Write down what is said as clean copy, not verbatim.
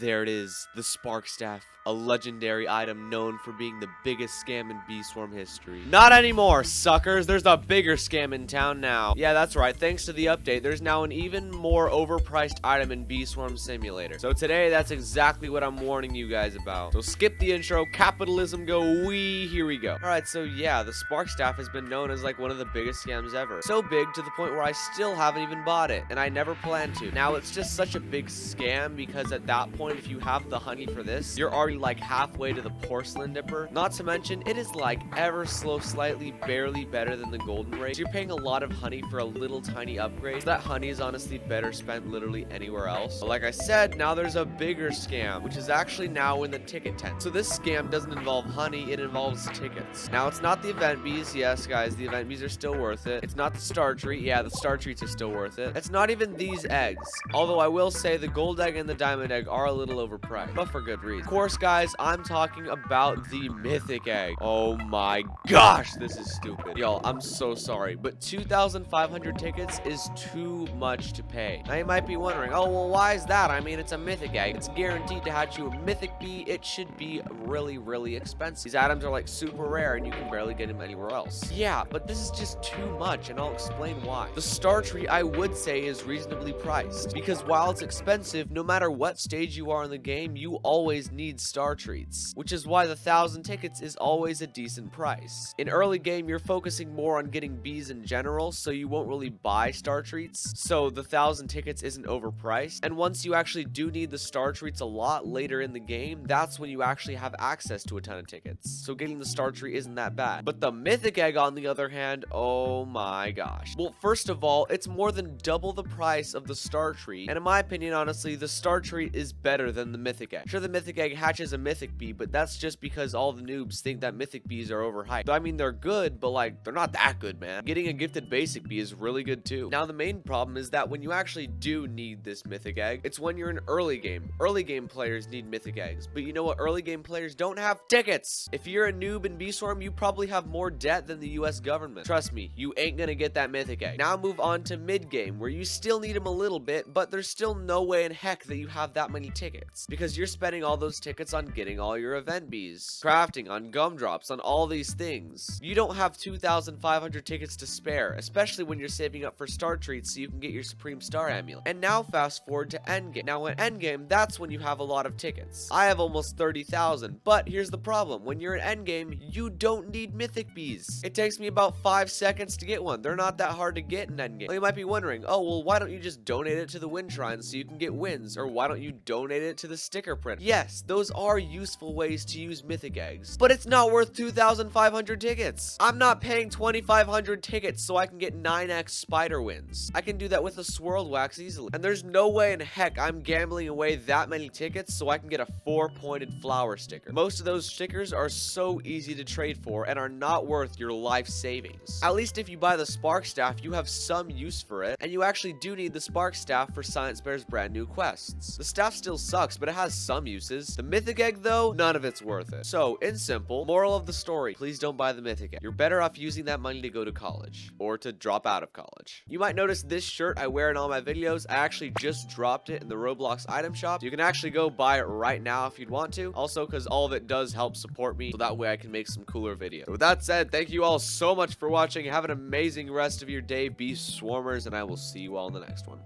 There it is, the Spark Staff, a legendary item known for being the biggest scam in Bee Swarm history. Not anymore, suckers! There's a bigger scam in town now. Yeah, that's right, thanks to the update, there's now an even more overpriced item in Bee Swarm Simulator. So today, that's exactly what I'm warning you guys about. So skip the intro, capitalism go wee, here we go. Alright, so yeah, the Spark Staff has been known as like one of the biggest scams ever. So big to the point where I still haven't even bought it, and I never plan to. Now, it's just such a big scam because at that point, if you have the honey for this, you're already like halfway to the porcelain dipper. Not to mention, it is like ever so slightly barely better than the golden ray. So you're paying a lot of honey for a little tiny upgrade. So that honey is honestly better spent literally anywhere else. But like I said, now there's a bigger scam, which is actually now in the ticket tent. So this scam doesn't involve honey, it involves tickets. Now it's not the event bees. Yes, guys, the event bees are still worth it. It's not the star treat. Yeah, the star treats are still worth it. It's not even these eggs. Although I will say the gold egg and the diamond egg are a little overpriced, but for good reason. Of course, guys, I'm talking about the mythic egg. Oh my gosh, this is stupid. Y'all, I'm so sorry, but 2,500 tickets is too much to pay. Now you might be wondering, oh, well, why is that? I mean, it's a mythic egg. It's guaranteed to hatch you a mythic bee. It should be really, really expensive. These items are like super rare and you can barely get them anywhere else. Yeah, but this is just too much and I'll explain why. The star tree, I would say, is reasonably priced because while it's expensive, no matter what stage you are in the game, you always need star treats, which is why the 1,000 tickets is always a decent price. In early game, you're focusing more on getting bees in general, so you won't really buy star treats, so the 1,000 tickets isn't overpriced, and once you actually do need the star treats a lot later in the game, that's when you actually have access to a ton of tickets, so getting the star tree isn't that bad. But the mythic egg, on the other hand, oh my gosh. Well, first of all, it's more than double the price of the star tree, and in my opinion, honestly, the star tree is better than the mythic egg. Sure, the mythic egg hatches a mythic bee, but that's just because all the noobs think that mythic bees are overhyped. I mean, they're good, but like, they're not that good, man. Getting a gifted basic bee is really good too. Now, the main problem is that when you actually do need this mythic egg, it's when you're in early game. Early game players need mythic eggs, but you know what early game players don't have? Tickets! If you're a noob in Bee Swarm, you probably have more debt than the US government. Trust me, you ain't gonna get that mythic egg. Now move on to mid game, where you still need them a little bit, but there's still no way in heck that you have that many tickets, because you're spending all those tickets on getting all your event bees, crafting, on gumdrops, on all these things. You don't have 2,500 tickets to spare, especially when you're saving up for star treats so you can get your supreme star amulet. And now fast forward to endgame. Now in endgame, that's when you have a lot of tickets. I have almost 30,000, but here's the problem. When you're in endgame, you don't need mythic bees. It takes me about 5 seconds to get one. They're not that hard to get in endgame. Well, you might be wondering, oh, well, why don't you just donate it to the win shrine so you can get wins? Or why don't you donate it to the sticker print? Yes, those are useful ways to use mythic eggs, but it's not worth 2,500 tickets. I'm not paying 2,500 tickets so I can get 9x spider wins. I can do that with a swirled wax easily. And there's no way in heck I'm gambling away that many tickets so I can get a 4-pointed flower sticker. Most of those stickers are so easy to trade for and are not worth your life savings. At least if you buy the Spark Staff, you have some use for it, and you actually do need the Spark Staff for Science Bear's brand new quests. The staff still sucks, but it has some uses. The mythic egg, though, none of it's worth it. So, in simple, moral of the story, please don't buy the mythic egg. You're better off using that money to go to college, or to drop out of college. You might notice this shirt I wear in all my videos. I actually just dropped it in the Roblox item shop. You can actually go buy it right now if you'd want to. Also, because all of it does help support me, so that way I can make some cooler videos. So with that said, thank you all so much for watching. Have an amazing rest of your day, Bee Swarmers, and I will see you all in the next one.